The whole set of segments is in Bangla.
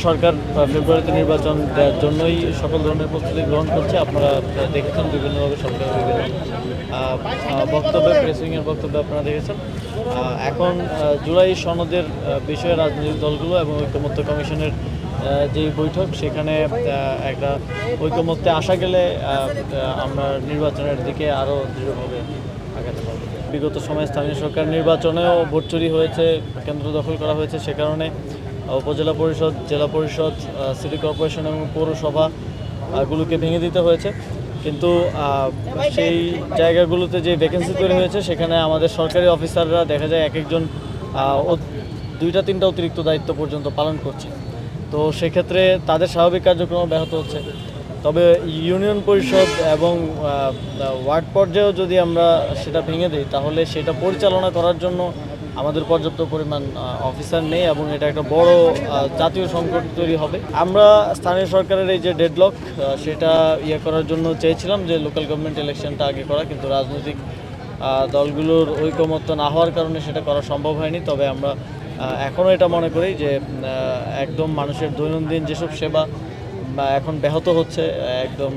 সরকার ফেব্রুয়ারিতে নির্বাচন দেওয়ার জন্যই সকল ধরনের প্রস্তুতি গ্রহণ করছে। আপনারা দেখেছেন বিভিন্নভাবে সরকারের বিভিন্ন বক্তব্যে, প্রেসিংয়ের বক্তব্যে আপনারা দেখেছেন। এখন জুলাই সনদের বিষয়ে রাজনৈতিক দলগুলো এবং ঐকমত্য কমিশনের যে বৈঠক, সেখানে একটা ঐকমত্যে আসা গেলে আমরা নির্বাচনের দিকে আরও দৃঢ়ভাবে আগাতে পারব। বিগত সময়ে স্থানীয় সরকার নির্বাচনেও ভোট চুরি হয়েছে, কেন্দ্র দখল করা হয়েছে। সে কারণে উপজেলা পরিষদ, জেলা পরিষদ, সিটি কর্পোরেশন এবং পৌরসভাগুলোকে ভেঙে দিতে হয়েছে। কিন্তু সেই জায়গাগুলোতে যে ভ্যাকেন্সি তৈরি হয়েছে, সেখানে আমাদের সরকারি অফিসাররা দেখা যায় এক একজন 2-3টা অতিরিক্ত দায়িত্ব পর্যন্ত পালন করছে। তো সেক্ষেত্রে তাদের স্বাভাবিক কার্যক্রম ব্যাহত হচ্ছে। তবে ইউনিয়ন পরিষদ এবং ওয়ার্ড পর্যায়েও যদি আমরা সেটা ভেঙে দিই, তাহলে সেটা পরিচালনা করার জন্য আমাদের পর্যাপ্ত পরিমাণ অফিসার নেই এবং এটা একটা বড় জাতীয় সংকট তৈরি হবে। আমরা স্থানীয় সরকারের এই যে ডেডলক, সেটা করার জন্য চেয়েছিলাম যে লোকাল গভর্নমেন্ট ইলেকশনটা আগে করা, কিন্তু রাজনৈতিক দলগুলোর ঐকমত্য না হওয়ার কারণে সেটা করা সম্ভব হয়নি। তবে আমরা এখনও এটা মনে করি যে একদম মানুষের দৈনন্দিন যেসব সেবা এখন ব্যাহত হচ্ছে, একদম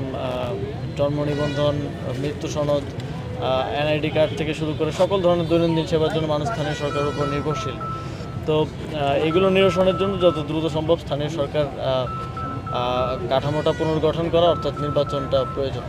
জন্ম নিবন্ধন, মৃত্যু সনদ, এনআইডি কার্ড থেকে শুরু করে সকল ধরনের দৈনন্দিন সেবার জন্য মানুষ স্থানীয় সরকারের উপর নির্ভরশীল। তো এগুলো নিরসনের জন্য যত দ্রুত সম্ভব স্থানীয় সরকার কাঠামোটা পুনর্গঠন করা, অর্থাৎ নির্বাচনটা প্রয়োজন।